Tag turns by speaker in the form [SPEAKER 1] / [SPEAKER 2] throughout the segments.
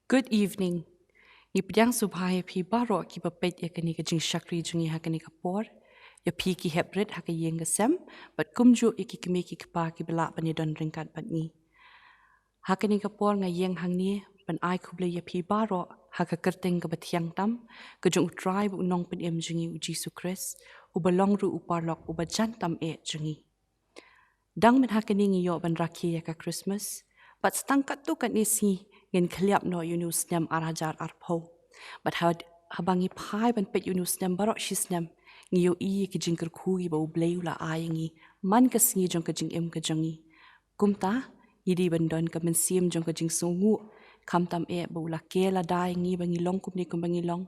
[SPEAKER 1] Good evening. Ipdyang subhaya pi baro ki bapet ya kani ka jing shakri jungi ha kani ka por. Ya pi ki hebret ha ka yeng sem, but kumju iki kimi ki kpa ki bela bani don ringkat bat ni. Ha kani ka por nga yeng hang ni, ban ai kuble ya pi baro ha ka kerting ka batiang tam, ka jung utrai bu nongpynkhiah jungi u Jisu Christ, u balong ru u parlok u bajan tam jungi. Dang men ha kani ngiyo ban rakhi ya ka Christmas, but stangkat tu kan isi ngin khliap no yunus nem arajar arpo but habangi phai ban pet yunus nem barok shis nem ngiyo I ki jingker khugi ba ublei la ayangi man ka singi jong ka jing em ka jongi kumta yidi ban don ka mynsiem jong ka jing sungu kamtam ba ula ke la dai ngi bangi long kumni kum bangi long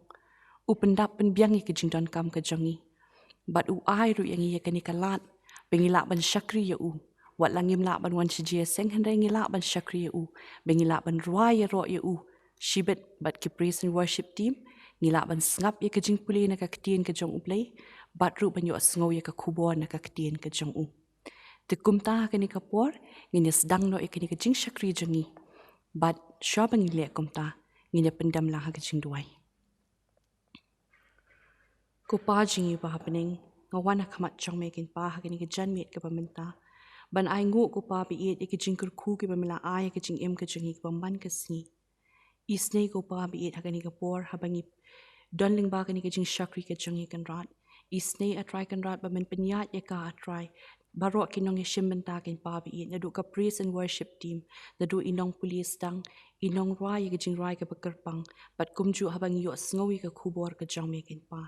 [SPEAKER 1] upendap pen biangi ki jing don kam ka jongi but u ai ru yangi ya kani kalat bangi la ban shakri ya u wat langim la ban wan chije seng hendai ngi la ban shakri ya u bengi la ban ruai ya ro ya u shibet but ki praise and worship team ngi la ban snap ya ka jing puli na ka ktien ka jong uplay but ru ban yo sngo ya ka kubo na ka ktien ka jong u te kumta ka ni ka por ngi ni sedang no ya ka ni ka jing shakri jongi but shobang ngi le kumta ngi ne pendam la ha ka jing duai ko pa jingi ba happening ngawana khamat jong mekin pa ha ka ni ka jan met ka pamenta ban ai ngu ko pa bi et ek jingkur khu ke bamila ai ke jing em ke jingi ko man ke sni isne ko pa bi et hakani ka por habangi donling ba kani ke jing shakri ke jingi kan rat isne a try kan rat ba men penyat ye ka try baro kinong yeshim benta ken pa bi et nadu ka praise and worship team nadu inong police tang inong rai ke jing rai ke pakerpang bat kumju habangi yo sngowi ka khubor ke jang me ken pa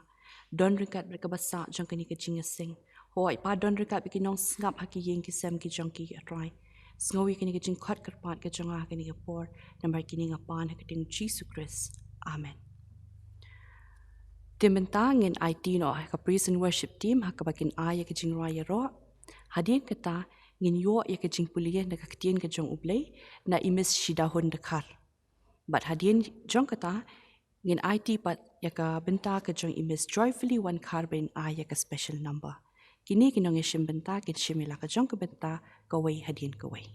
[SPEAKER 1] don rekat berka basa jang kani ke jing sing hoi pa don rekat bikin nong ngap haki yeng ki sem ki jong ki atrai sngowi kini ki jing khat karpat ke jonga kini ka por nambar kini ngapan hakating Jisu Christ amen timentangin IT no ka praise and worship team hakabakin aya ke jing raya ro hadin kata ngin yo ya ke jing puliye na kaktien ke jong ublei na imis shidahon dekar but hadin jong kata ngin IT pat ya ka benta ke jong imis joyfully one carbon aya ka special number kini kinong yeshim benta kin shimila ka jong ka benta kawai hadin kawai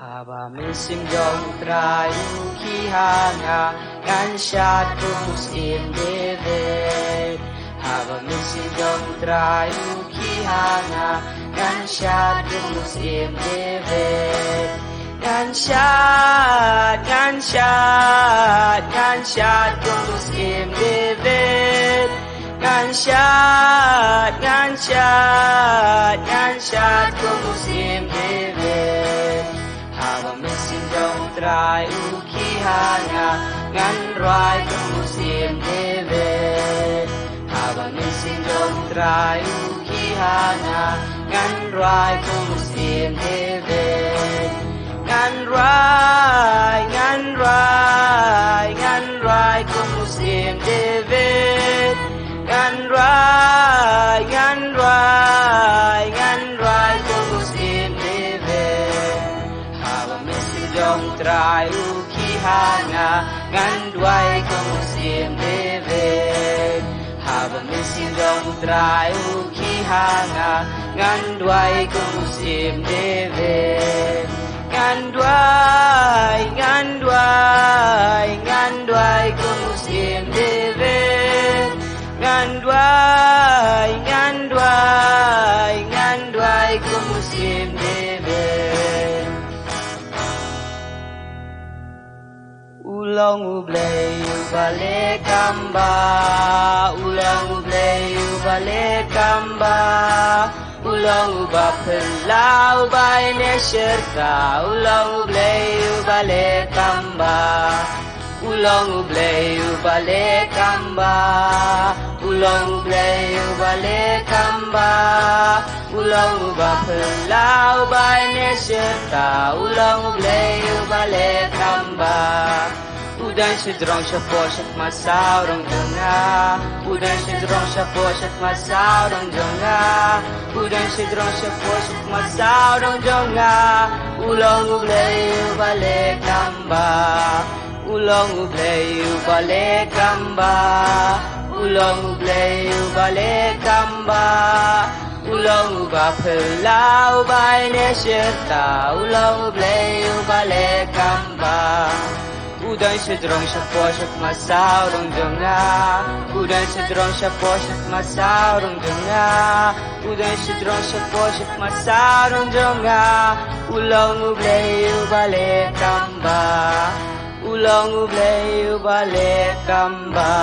[SPEAKER 2] Haba mynsiem jong trayu ki hanga ngan shat kumus in David. Haba mynsiem jong trayu ki hanga ngan shat kumus in David. Ngan shat kumus in David. Ngan shat kumus in David. Haba mynsiem jong trayu ki hanga ngan rai kumus in David. Haba mynsiem jong trayu ki hanga ngan rai kumus in David. Ngan rai kumus in David. Ngan rai kumus in David. Haba mynsiem jong trayu ki hanga ngan duai kumus in David. Haba mynsiem jong trayu ki hanga ngan duai kumus in David. Ngan duai kumus in David. Ngan duai kumus in David. Ulang ublei ubale kamba, ulang ublei ubale kamba. Ulang uba pelau bai nesyerka, ulang ublei ubale kamba. Ulang ublei ubale kamba, ulang ublei ubale kamba. Ulang uba pelau bai nesyerka, ulang ublei ubale kamba. Udan sidrong siya po siya't masawrong jonga. Udan sidrong siya po siya't masawrong jonga. Udan sidrong siya po siya't masawrong jonga. Ulang ublei ubale kamba. Ulang ublei ubale kamba. Ulang ublei ubale kamba. ulang uba pelau bai ne sherta ulang ublei ubale kamba udan sedrong syapo syak masau rong jonga udan sedrong syapo syak masau rong jonga udan sedrong syapo syak masau rong jonga ulang ublei ubale kamba ulang ublei ubale kamba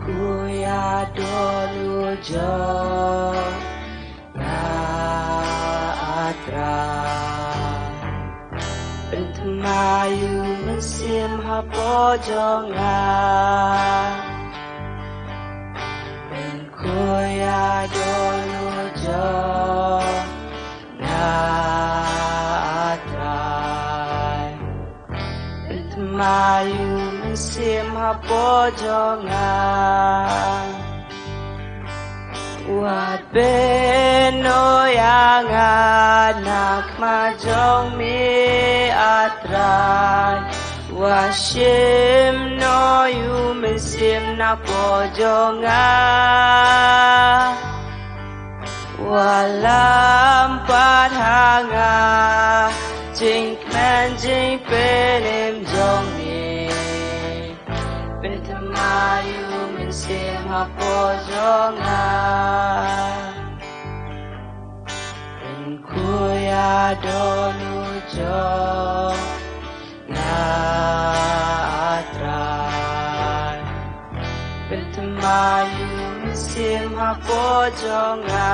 [SPEAKER 2] Kuya dolu jo na atra Pentemayu mynsiem hapo jonga Kuya dolu jo na atra Pentemayu mynsiem hapo jonga Wat beno yang anak majong mi atrai Washim no yu mynsiem na pojonga Walam padhanga Jing man jing penim jong mi Pentemayu mynsiem hapojonga Kuya dolu jo na atrai Pentemayu mynsiem hapojonga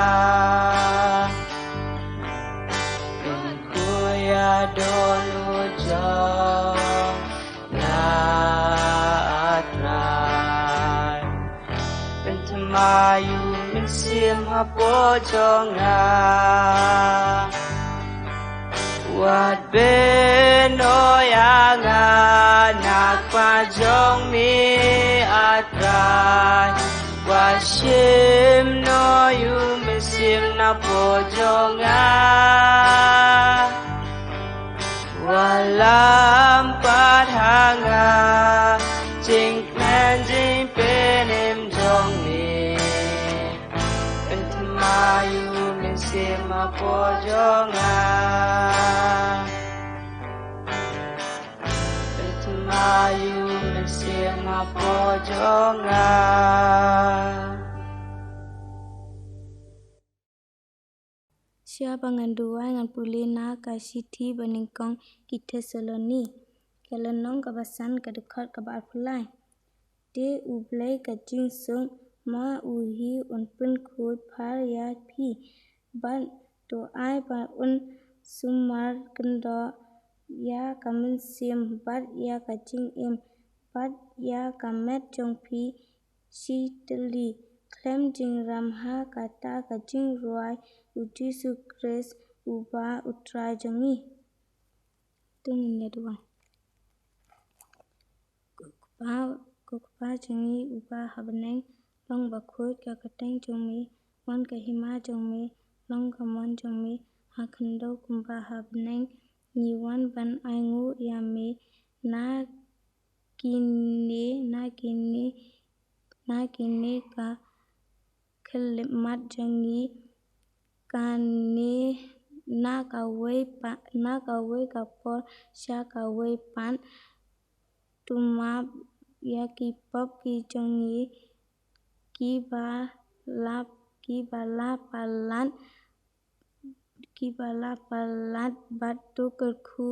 [SPEAKER 2] Kuya dolu jo na atrai Pentemayu mynsiem hapojonga Wat beno yang anak pajong mi atrai Washim no yu mynsiem na pojonga Walam padhanga Jing man jing penim jong mi Pentemayu mynsiem hapojonga Pentemayu mynsiem hapojonga
[SPEAKER 3] Siapa ngandua ngan pulina kasiti baningkong kita seloni kalenong kabasan kadekot kabar pulai de ublai kajing sung ma uhi unpun kut par ya pi ban to ai ba un sumar kendo ya kamen sim bat ya kajing em bat ya kamet jong pi si teli klem jing ramha kata kajing ruai Jisu uba utra jangi tungin ya dua kukpa jangi uba habneng long bakut ka kateng jongmi wan ka hima jongmi long kamon jongmi hakendo kumba habneng niwan ban aingu yame na kine ka kelemat jangi kane na kawai kapor sya kawai pan tumap ya kipop ki jongi ki bala palat batu kerku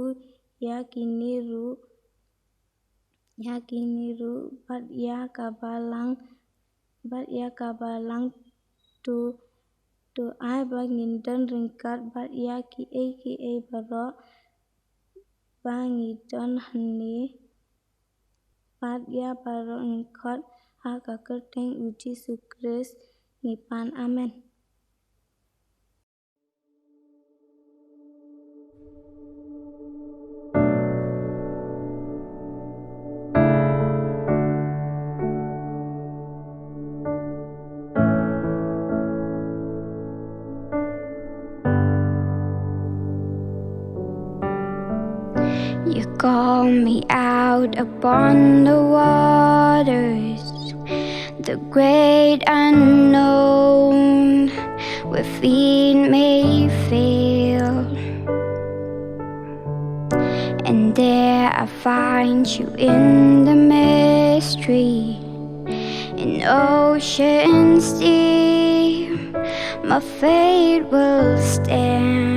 [SPEAKER 3] ya kiniru bat ya kabalang tu ai ba ngindan ringkat bat ya ki e barok ba ngidon hani bat ya barok ngikot ha ka kerteng uji sukres ngipan amen
[SPEAKER 4] call me out upon the waters, the great unknown, where feet may fail. And there I find you in the mystery, in oceans deep, my faith will stand.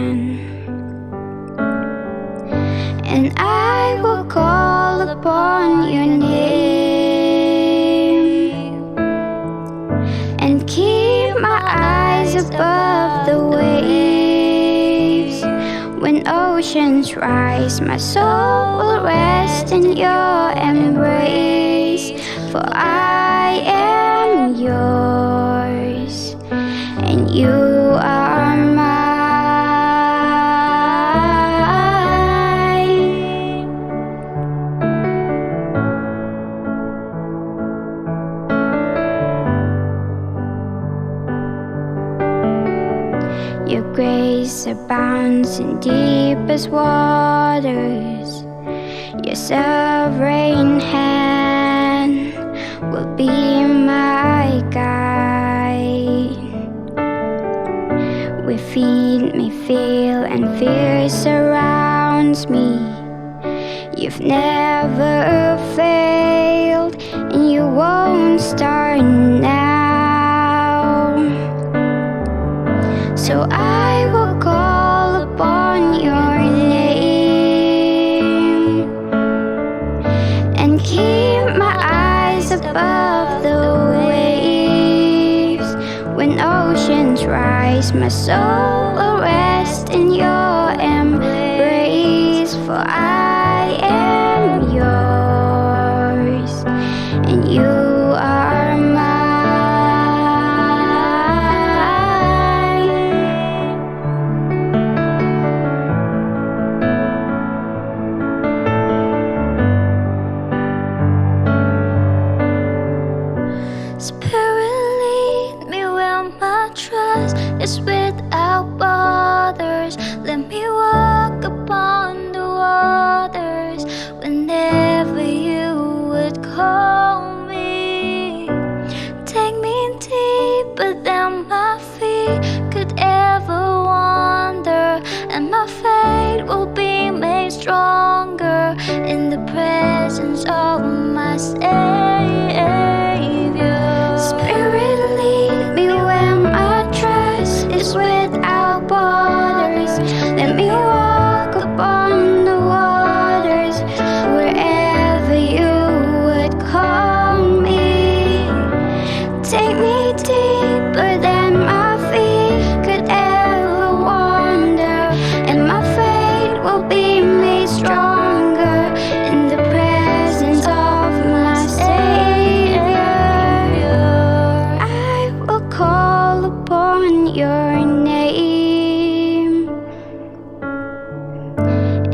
[SPEAKER 4] And I will call upon your name, and keep my eyes above the waves. When oceans rise, my soul will rest in your embrace. For I am yours, and you are mine. Your grace abounds in deepest waters. Your sovereign hand will be my guide. Where feet may fail and fear surrounds me, you've never failed, and you won't start now. So I will call upon your name, and keep my eyes above the waves. When oceans rise, my soul will rest in your embrace. For I am yours, and you are mine. Spirit, lead me where my trust is without borders. Let me walk upon the waters whenever you would call me. Take me deeper than my feet could ever wander, and my faith will be made stronger in the presence of my Savior. Spirit, lead me where my trust is without borders. Let me walk upon the waters wherever you would call me. Take me deeper than my feet could ever wander, and my faith will be made stronger in the presence of my Savior. I will call upon your name,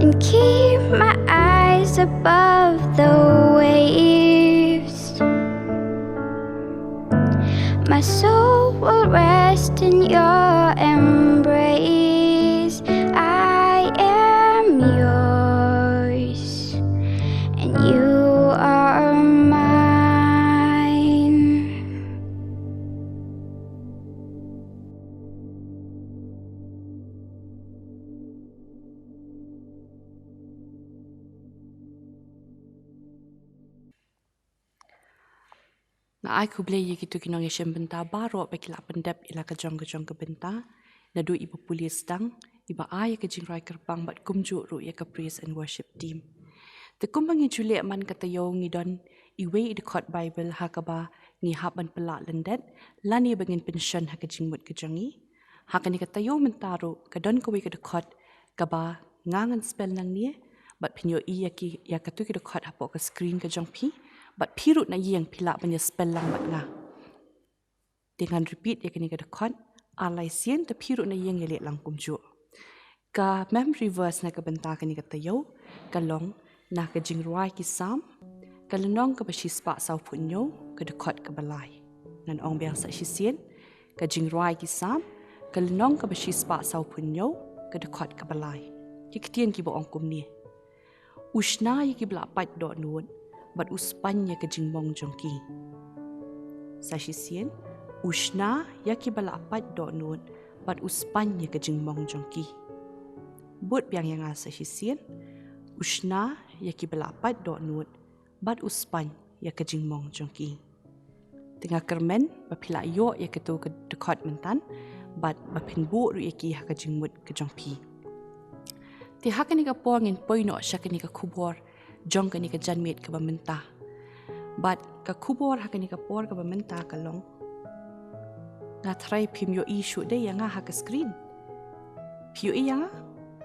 [SPEAKER 4] and keep my eyes above the waves. My soul will rest in your embrace. I am yours, and you are mine.
[SPEAKER 1] Na ai ku blei gitu kinong yeshem benta baro bekila pendep ila kajong ke benta na du ibu pulis dang iba ai ke jingrai kerbang bat kumju ru ya ke praise and worship team. Te kumbangi Juliet man kata yo ngidon iwe i dekot Bible hakaba ni haban pelak lendet lani bangin pension ha kejingmut kejangi hakani kata yo mentaru kadon kowe ke dekot kaba ngangan spell nang ni bat pinyo i ya katu ke dekot hapo ke screen kejong pi bat pirut na yang pilak punya spell lang bat nga. Dengan repeat ya kini ke dekot alai sien te pirut na yang yelik lang kumju. Ka memory verse na ke benta kini kata yo kalong na ke jingruai ki sam kalenong ke bashispa sau punyo ke dekot ke balai. Nan ong biang sa sisien ke jingruai ki sam kalenong ke bashispa sau punyo ke dekot ke balai. Ki ketien ki bo ong kum ni. Ushna ya ki belapat dok nuot, bat uspan ya ke jingbong jongki. Sasisien, ushna ya ki belapat dok nuot, bat uspan ya ke jingbong jongki. But biang yang sasisien, ushna ya ki belapat dok nuot, bat uspan ya ke jingbong jongki. Tengah kermen, bapila yo ya ke tu ke dekat mentan, bat bapinbu ru ya ki ha ke jingmut ke jongpi. Ti hak ni ka por ngin poino syak ni ka kubor jong ka ni ka janmit ka bamenta. But ka kubor hak ni ka por ka bamenta ka long. Nga try pim yo issue day yang ha ka screen. Pio yang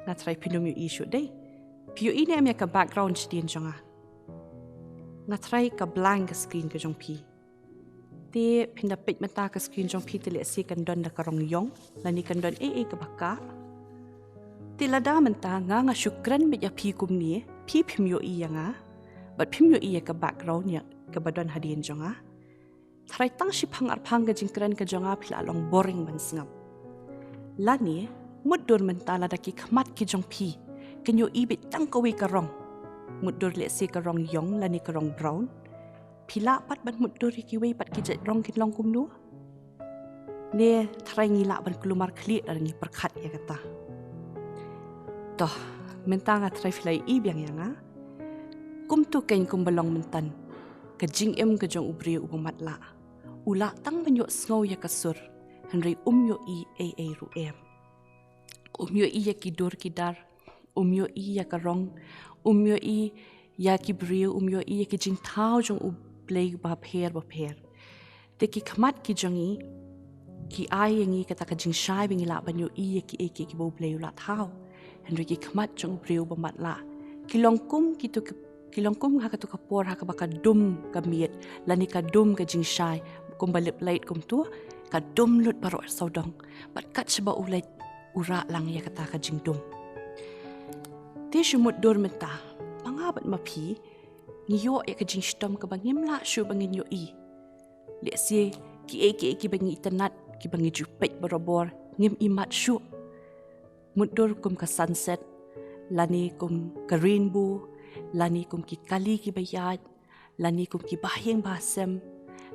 [SPEAKER 1] nga try pinum yo issue day. Pio ini am ya ka background din jonga. Nga try ka blank screen ka jong pi. Ti pindapit menta ka screen jong pi ti le si kan don da ka rong yong lani kan don ka baka. Tilada mentah nga syukran bet ya pi kum ni pi pimyo iya nga bat pimyo iya ke background ya ke badan hadian jonga tharai tang shipang arphang ga jingkran ke jonga phila long boring ban sngap lani mudur mentala da ki khmat ki jong pi kenyo i bet tang ko wi ka rong mudur le se ka rong yong lani ka rong brown phila pat ban mudur ki wi pat ki jet rong kin long kum nu ne tharai ngila ban kelumar khli dar ngi perkhat ya kata toh mentang at try filai ibiang yang kum tu ken kum belong mentan ke jing em ke jong ubri ubumat la ula tang banyo snow ya kasur henry yo i ru em yo i ya kidur kidar yo i ya karong yo i ya kibri yo i ya ki jing thau jong ublei ba pher te ki khamat ki jongi ki ai yangi kata ka jing shai bingila banyo i ya ki bo blei ula thau Henry ki khamat jong breu bamat la. Kilongkum ha ka tu ka por ha ka baka dum ka miet lani ka dum ka jing shai kum balip lait kum tu ka dum lut baro saudong bat kat seba ulait ura lang ya kata ka jing dum. Ti shumut dur menta mangabat mapi ngiyo ya ka jing stom ka bangim la shu bangin yo i. Le si ki bangi internet ki bangi jupet barobor ngim imat shu. Mudur kum ka sunset, lani kum ka rainbow, lani kum ki kali ki bayat, lani kum ki bahing basem,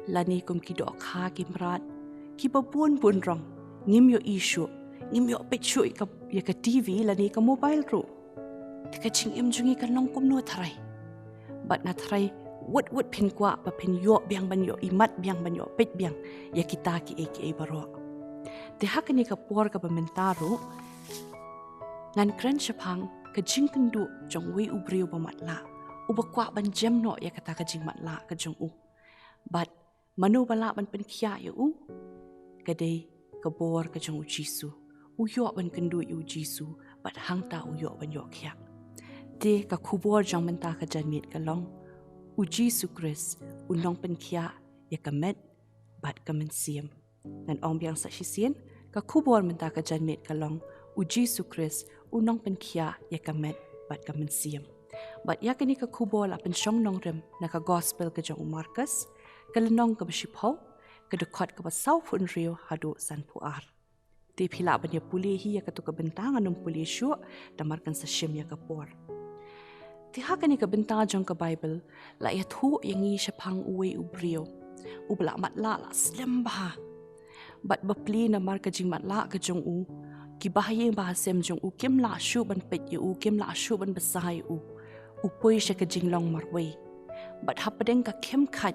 [SPEAKER 1] lani kum ki doa kha ki merat, ki babun rong, ngim yo isu, ngim yo picture ya ka TV, lani ka mobile ru. Tika ching im jungi ka long kum no tharai. Bat na tharai, wut pin kwa pa pin yo biang ban yo imat biang ban yo pit biang, ya kita ki baro. Tiha ni ka por ka bamentaru, ngan kran shapang ka jing kendu jong wi ubriu bamat la ubakwa ban jam no ya kata ka jing mat la ka jong u but manu bala ban penkhia ya u kadai ka bor ka jong u Jisu u yo ban kendu u Jisu but hang ta u yo ban yo khia te ka khubor jong menta ka janmit ka long u Jisu Christ u nong penkhia ya ka met but ka mynsiem ngan ong biang sa shisien ka khubor menta ka janmit ka long u Jisu Christ unong penkhia ya kamet bat ka mynsiem bat ya kini ka kubo la pensyong nong rem na ka gospel ka jong Marcus ka lenong ka bashipho ka dekot ka basaw fun rio hadu san puar ti phila ban ya puli hi ya ka tu ka bentang anong puli shu damarkan sa shim ya ka por ti ha kini ka bentang jong ka Bible la ya thu yangi shapang uwe ubrio ubla mat la slim ba bat bapli na mar ka jing mat la ka jong u ki bahayeng bahasem jong u kem la shu ban pet u kem la shu ban basai u poi sha ka jinglong marwei bat hapadeng ka kem khat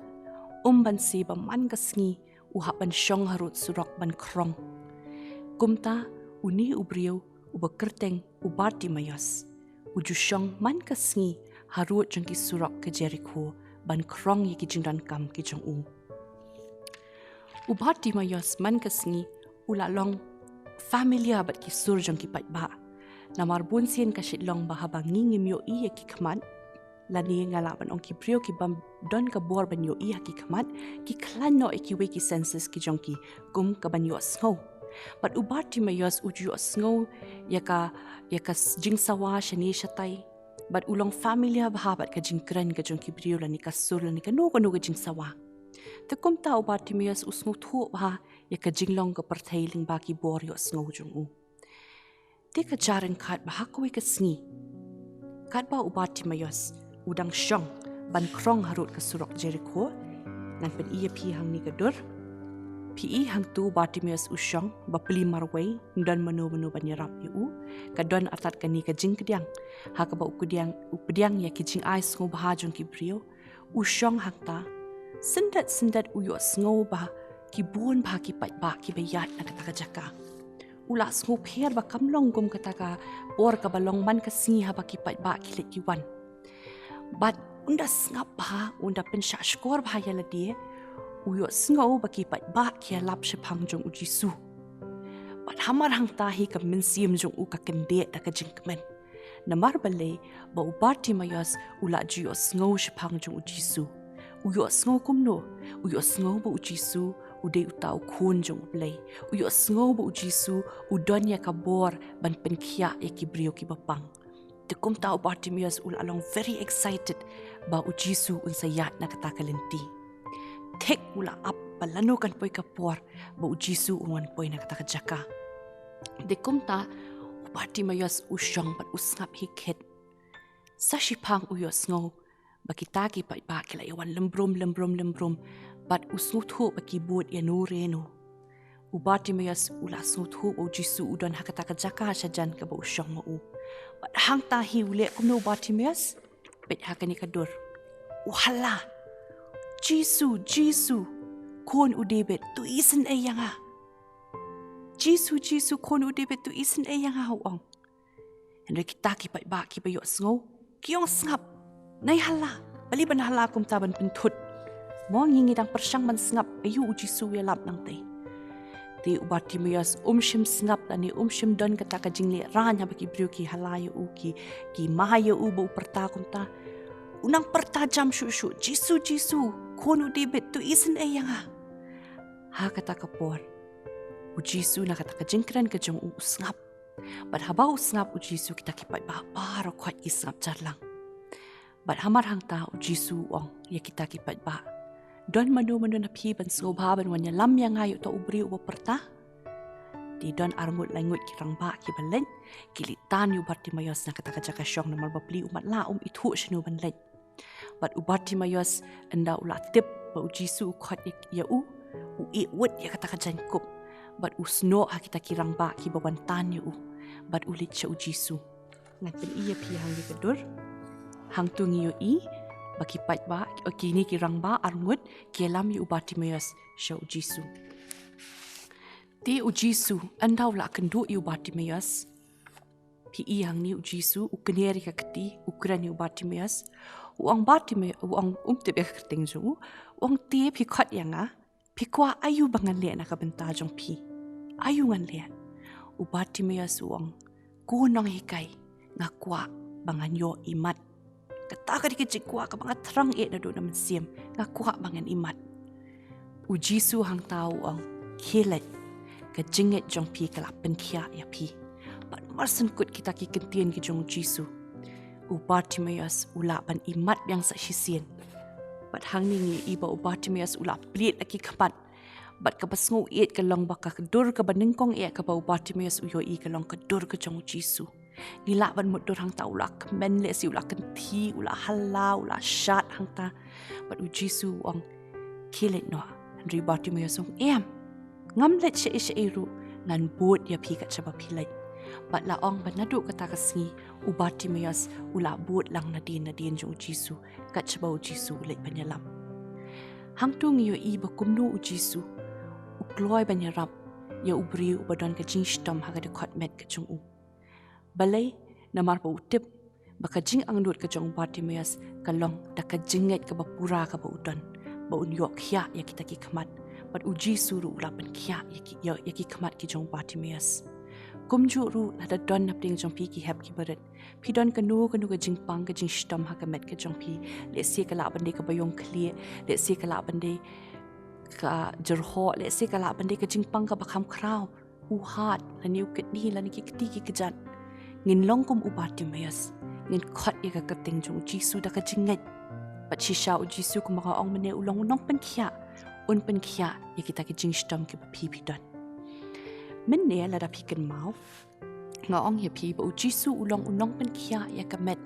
[SPEAKER 1] ban si ba man ka sngi u ban shong harut surok ban krong kumta uni ubrio u bakerteng u barti mayas u jushong man ka sngi harut jong ki surok ka Jericho ban krong yi ki jingdan kam ki jong u barti mayas man ka sngi u la long familia bat ki sur jong ki pat ba namar bun sien ka shit long ba habang ngim yo i ki khman lani ngala ban ong ki prio ki bam don ka bor ban yo i ki khman ki klan no ki we ki senses ki jong ki kum ka ban yo snow but ubarti mayos uju snow ya ka jing sawa shani shatai but ulong familia ba bat ka jing kran ka jong ki prio lani ka sur lani ka no ka jing sawa te kum ta ubarti mayos usngu thu ba ya ka jinglong ka perthailing ba ki bor yo sngo jong u te ka jaran khat ba hakoi ka sngi kat ba Bartimaeus udang syong ban krong harut ke surok Jericho ngan pen iya pi hang ni kedur pi hang tu Bartimaeus usyong ba peli marway dan menu banyarap yu kadon atat kani ke jing kediang ha ka ba ukediang ya ki jing ais ngo bahajung ki brio usyong hang ta sendat uyo sngo ba ki bun ba ki pat ba ki bayat na kata jaka ula sngo pher ba kamlong gum kata ka or ka balong man ka singi ha ba ki pat ba ki let ki wan but unda ngap ba unda pen sha skor ba ya la die uyo sngo ba ki pat ba ki lap she phang jong u Jisu but hamar hang ta hi ka mynsiem jong u ka kende da ka jing kmen namar bale ba Bartimaeus ula jio sngo she phang jong u Jisu uyo sngo kumno uyo sngo ba u Jisu ude utau kun jong play uyo sngo ba u Jisu udonya ka bor ban penkhia e ki brio ki bapang te kum tau Bartimaeus ul along very excited ba u Jisu un sayat na kata kalenti tek ula up balano kan poi ka por ba u Jisu un poi na kata jaka de kum ta Bartimaeus usyong bat usngap hiket sa shipang uyo sngo bakita ki pa kila iwan lembrum bat usnuthu baki buat ya nurenu Bartimaeus ula snuthu o Jisu udon hakata ka jaka sajan ka ba usyong mo bat hang ta hi ule kumno Bartimaeus bet hakani kadur uhala Jisu kon udebet tu isen ayanga Jisu kon udebet tu isen ayanga hawang Henry kita ki ba ki ba yo sngo kiong ngap Nay hala, bali ban hala kum taban pentut. Mo ngingi dang persang man sngap ayu u Jisu ya lap nang te. Ti Bartimaeus shim sngap tani shim don kata ka jingle ranya baki brio ki hala ya u ki mahaya u ba perta kum ta. Unang perta jam shu Jisu kono debet tu isen ayanga. Ha kata ka por. U Jisu na kata ka jingkran ka jong u sngap. Bat habau sngap u Jisu kita kipat ba paro kwat isngap jarlang. Bat hamar hang ta u Jisu ong ya kita kipat ba. Don manu na pi ban soba ban wanya lam yang ayu to ubri u perta. Di don armut langut kirang ba ki balen kilitan yu Bartimaeus na kata jaka syong na malbabli umat la itu shnu ban len. Bat u Bartimaeus enda ula tip ba u Jisu khot ya u wet ya kata jangkup. Bat u sno ha kita kirang ba ki bawantan yu bat ulit cha u Jisu. Ngan pen iya pi hang di kedur. Hang tu ngiyo baki pat ba o kini kirang ba arngut kelam yu Bartimaeus sha u Jisu. Ti u Jisu andau la kendu yu Bartimaeus. Pi hang ni u Jisu u keneri ka keti ukran yu Bartimaeus. Uang Bartimaeus uang te be kerting jo uang ti pi khat yanga pi kwa ayu bangan le na ka benta jong pi. Ayu ngan le. U Bartimaeus uang ko nong hikai ngakwa bangan yo imat. Kataka dikejikwa ka mga terang na do na mynsiem ngakwa bangan imat. U Jisu hang tau ang kilet ka jinget jong pi ka nongpynkhiah ya pi. Pat marsen kut kita ki kentien ki jong Jisu. U Bartimaeus ula ban imat yang sa hisien. Pat hang ni iba u Bartimaeus ula plit laki kapat. Bat ka basngu iet ka long baka kedur ka banengkong ka ba u Bartimaeus uyo ka long kedur ka jong Jisu. Nila ban mudur hang ta ula kemen le si ula kenti ula hala ula syat hang ta bat u Jisu ang kilet no Henry Bartimaeus ong ngam let she iru ngan bot ya pi kat chaba pilet bat la ong ban nadu kata kasngi u Bartimaeus ula bot lang nadin jong Jisu kat chaba u Jisu let banyalam hang tu ngiyo ba kumnu u Jisu u kloy banyarap ya ubri u badon ka jingstom ha ka kot met ka jong u balai namar pa utip baka jing angdut ka jong Bartimaeus kalong da ka jinget ka bapura ka ba udon ba unyok khia ya kita ki khamat bat u Jisu ru ulapan khia ya ki khamat ki jong Bartimaeus kumju ru la da don napting jong pi ki hap ki barat pi don ka nu ka jing pang ka jing stom ha ka met ka jong pi le se ka la bande ka bayong khlie le se ka la bande ka jerho le se ka la bande ka jing pang ka bakham kraw u hat la niu ketni la ni ki ki kejat ngin longkum u Bartimaeus ngin khot ya ka kating jong Jisu da ka jinget bat shisha u Jisu ku maka ong mene ulong nongpynkhiah ya kita ki jingstom ki pi don menne la da piken mau nga ong ya pi ba u Jisu ulong nongpynkhiah ya ka met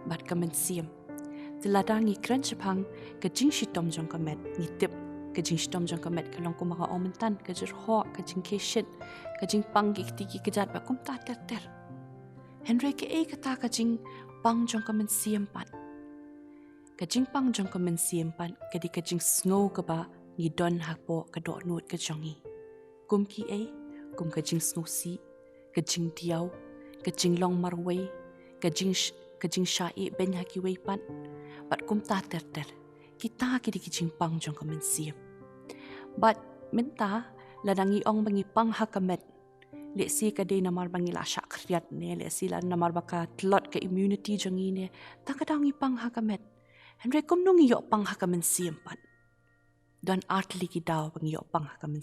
[SPEAKER 1] bat ka mynsiem tilada ngi kran chapang ka jing shitom jong ka met ngi tip ka jing shitom jong ka met ka long ko maka omentan ka jir ho ka jing ke shit ka jing pang gi tiki ka jat ba kum ta ter Henry ke ka ta ka jing pang jong ka mynsiem pan ka jing pang jong ka mynsiem pan ka di ka jing snow ka ba ngi don hakpo ka do nut ka jongi kum ki kum ka jing snow si ka jing diaw ka jing long marway ka jing shai ben haki wei pan bat kum ta ter kita ki di ki jing pang jong ka mynsiem bat minta ladangi ong bangi pang hakamet le si ka de namar bangi la sha khriat ne le si la namar baka tlot ka immunity jongi ne ta ka dangi pang hakamet Henry kum nungi yo pang hakamen pan don artli ki daw bangi yo pang hakamen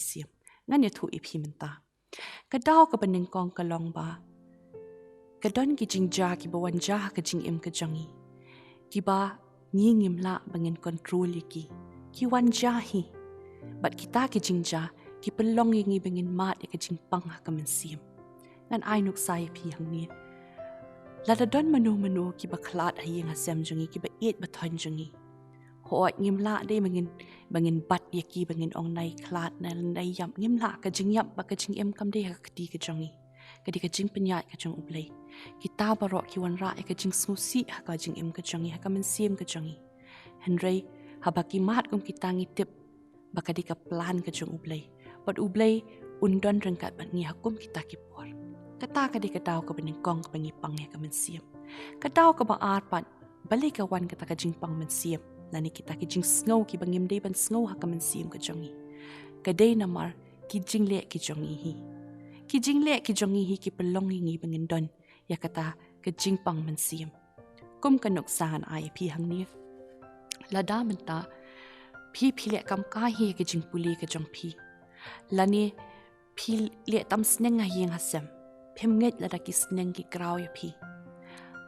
[SPEAKER 1] ngan ye thu iphi minta ka daw ka baning kong ka long ba ka don ki jing ja ki ba wan ja ka jing im ka jongi ki ba ngim la bangin control ki wan ja hi bat kita ki jing ja ki pelong ngi bangin mat ka jing pang hakamen ngan ai nuk sai phi hang ni lada don manu ki ba khlat hayeng asem jongi ki ba et ba thon jongi ho ngim la de bangin bat ye ki bangin ong nai khlat na nai yam ngim la ka jing yam ba ka jing em kam de ka ti ka jongi ka di ka jing penya ka jong ublei kita baro ki wan ra ka jing smusi ha ka jing em ka jongi ha ka mynsiem ka jongi Henry habaki mat kum kita ngitip ba ka di ka plan ka jong ublei but ublei undon rengkat bat ni hakum kita ki por kata ka di ka daw ka baning kong ka bangi pang ya ka mynsiem ka daw ka ba arpan balik ka wan kata ka jing pang mynsiem lani kita ki jing snow ki bangim de ban snow ha ka mynsiem ka jongi ka de namar ki jing le ki jongi hi ki jing le ki jongi hi ki pelong ngi bangin don ya kata ka jing pang mynsiem kum ka nuksan ai phi hang ni lada menta phi le kam ka hi ki jing puli ka jong phi lani phi le tam sneng a hieng hasem phem nget lada ki sneng ki kraw ya phi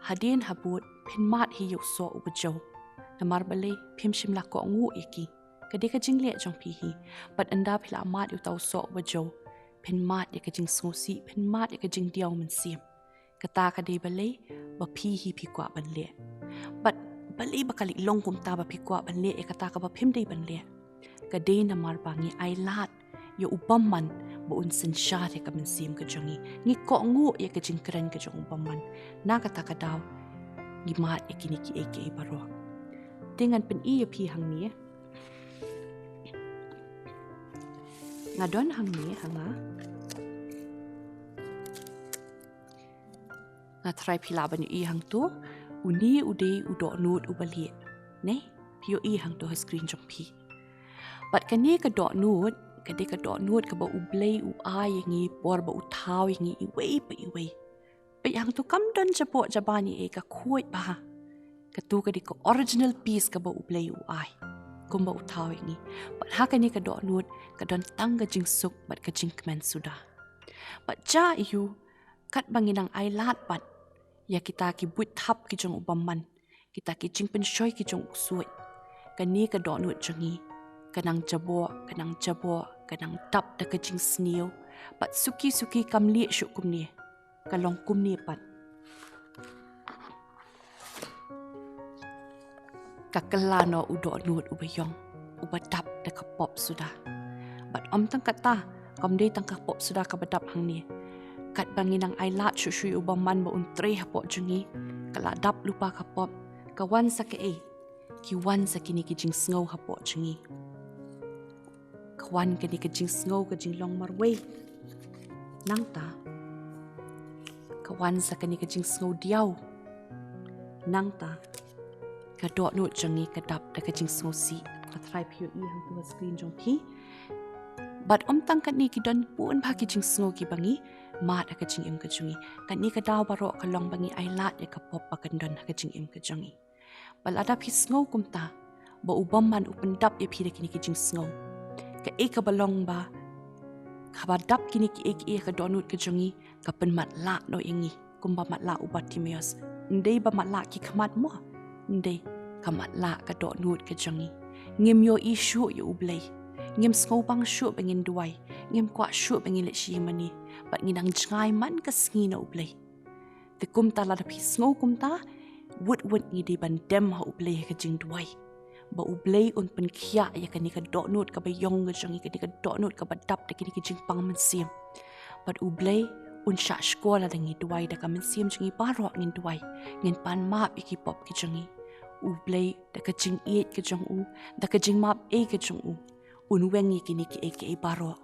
[SPEAKER 1] hadin habut phin mat hi yo so ubajo namar bale phem shim la ko ngu eki kade ka jing le jong phi hi but anda phila mat yu taw so ubajo phin mat ya ka jing sosi phin mat ya ka jing diaw mynsiem kata ka de bale ba phi hi phi kwa ban le but bale ba kali long kum ta ba phi kwa ban le e kata ka ba phem de ban le ka de namar bangi ai lat yo upam man bo un sen sha te ka mynsiem ka jongi ngi ko ngu ye ka jing kren ka jong upam man na kata ka daw gi mat e kini ki eke baro dengan pen i phi hang ni ngadon hang ni hanga na try phila ban i hang tu uni ude udo nut ubali ne pio i hang to screen jong phi but kani ka do nut ka de ka do nut ka ba ublei u ai ngi por ba u thau ngi i wei pe hang tu kam don chapo jabani e ka khoi ba ka tu ka di ko original piece ka ba ublei u ai kum ba u thau ngi but ha kani ka do nut ka don tang ka jing suk but ka jing kmen suda but ja yu kat banginang ai lat pat ya kita ki but thap ki jong ubam man kita ki jing pen shoi ki jong suai kani ka do nut jongi kanang jabo kanang tap da ka jing sneo pat suki kam li shu kum ni ka long kum ni pat ka kalano udo nut ubayong ubadap da ka pop suda but tang kata kam de tang ka pop suda ka badap hang ni kat banginang ai lat shu ubam man ba un tre hapo jungi kala dap lupa ka pop ka wan sa ke ki wan sa kini ki jing snow hapo jungi kawan kani ka jing snow ka jing long marway nang ta kawan sa kani ka jing snow diaw nang ta ka do no jangi ka dap da ka jing snow si ka try pio i hang tu screen jong phi but tang kan ni ki don pun ba ki jing snow ki bangi ma da ka jing im ka jungi kan ni ka daw baro ka long bangi ai lat ya ka pop pa kan don ka jing im ka jungi balada phi snow kumta ba ubam man upen dap ya phi da kini ki jing snow ka eka balong ba kabadap kini ki eki ka donut ka jongi ka pen mat la no ingi kumba mat la ubat timios ndei ba mat la ki khamat mo ndei ka mat la ka donut ka jongi ngim yo i shu yo ublei ngim sngau bang shu bangin duai ngim kwa shu bangin le shi mani bat nginang jngai man ka sngi no ublei te kum ta la da phi sngau kum ta wut ni di bandem ha ublay ka jing duway. Ba ublay un pengkhia ya kani ka donut ka bayong ka jang kani ka donut ka badap da kani ka jing pang mynsiem. But ublay un sha skola dangi duway da ka mynsiem jangi barok ngin duway ngin pan map iki pop ki jangi. Ublay da ka jing eat ka jang u da ka jing map e ka jang u. Un weng ya kani ki e barok.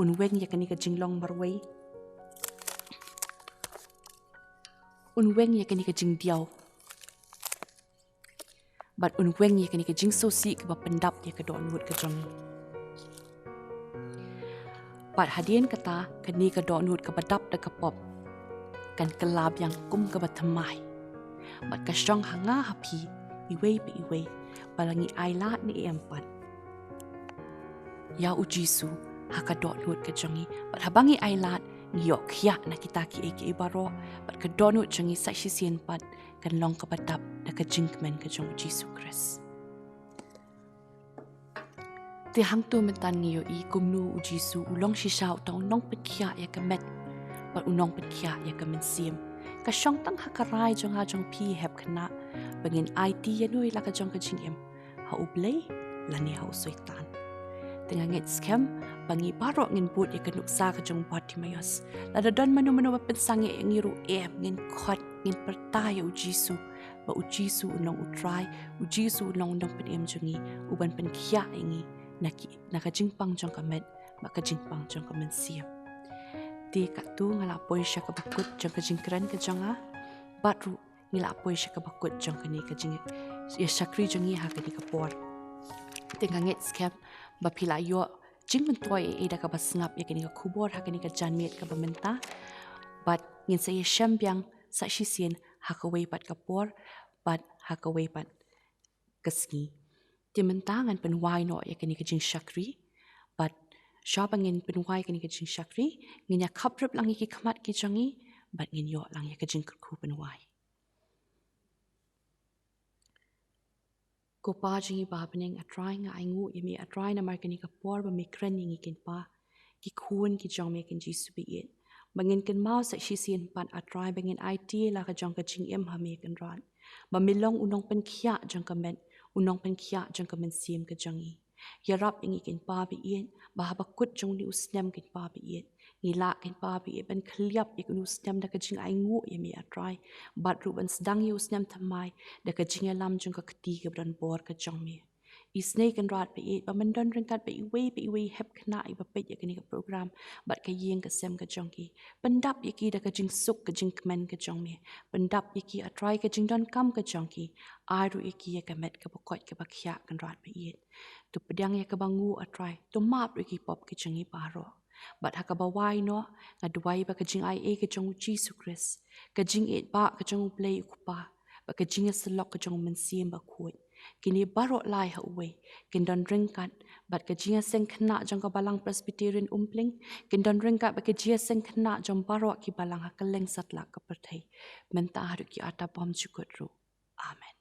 [SPEAKER 1] Un weng ya kani ka jing long marway. Un weng ya kani ka jing diaw. But un weng ya kani ka jing so si ka ba pendap ya ka donut ka jang. But hadien kata kani ka donut ka badap da ka pop. Kan kelab yang kum ka batamai. But ka syong hanga hapi iwe pe iwe balangi ailat ni empat. Ya u Jisu haka donut ka jangi. But habangi ailat ngiyok khia na kita ki eke baro. But ka donut jangi saksi sien pat kan long ka badap da ka jingmen ka jang Jisu Kris. Ti hang tu mentan ngiyo i kumnu u Jisu ulong shisau tong nongpynkhiah ya ka met. But u nongpynkhiah ya ka mynsiem. Ka syong tang hakarai jong ha jong pi hep kana. Bangin IT ya nui la ka jong ka jing em. Ha ublay lani ha usoitan. Tengah ngit scam bangi barok ngin but ya ka nuksa ka jong Bartimaeus. Lada don manu-manu pensangi yang ngiru ngin khot ngin pertaya u Jisu. Ba u Jisu unong utrai, u Jisu unong pen jongi, uban pengkhia ingi naka jingpang jong ka met, ba ka jingpang jong ka mynsiem. Ti ka tu ngala poy siya ka bakut jong ka jingkran ka jonga, batru ngila poy siya ka bakut jong ka ni ka jing ya syakri jongi ha ka ni ka por. Tengah ngit scam ba pila yo jing mentoy e da ka basngap ya ka ni ka kubor ha ka ni ka janmet ka bamenta, but ngin sa yesham biang sa shisien ha ka way pat ka por, but ha ka way pat kasngi. Ti mentangan penwai no ya ka ni ka jing syakri, but syabangin penwai ka ni ka jing syakri, ngin ya kaprep lang iki kamat ki jongi, but ngin yo lang ya ka jing ku penwai. Ko pa jingi ba bening atrai nga aingu yami atrai na mar kani ka por ba mikran ngi kin pa ki kun ki jong me kin Jisu bi it bangin kin mau sa shisien pan atrai bangin IT la ka jong ka jing em ha me kin ran ba milong unong pengkhia jong ka men unong pengkhia jong ka mynsiem ka jongi yarap ngi kin pa bi it ba ba kut jong ni usnem kin pa bi it ngila kin pa bi ban khliap ikun usnem da ka jing aingu yami atrai bat ruban sedang yu usnem thamai da ka jing alam jong ka kti ka bran bor ka jong me I snake and rat be it ba mandon ringkat be iwe hep kna I ba pet ya ka program bat ka yeng ka sem ka jongi pendap yaki da ka jing suk ka jing kmen ka jong me pendap yaki atrai ka jing don kam ka jongi aru yaki ya ka met ka bakot ka bakhya kan rat be it tu pedang ya ka bangu atrai tu map yaki pop ka jongi baro But hakabawai no nga duway ba kajing ay ka jong Jisu Kris kajing it ba kajong play ukupa ba kajing salok kajong mynsiem ba kuit kini barok lai ha uwe kin don ringkat bat kajing seng kena jong ka balang Presbyterian umpling kin don ringkat ba kajing seng kena jong barok ki balang ha keleng satlak ka perthai menta haru ki ata bom chukut ru amen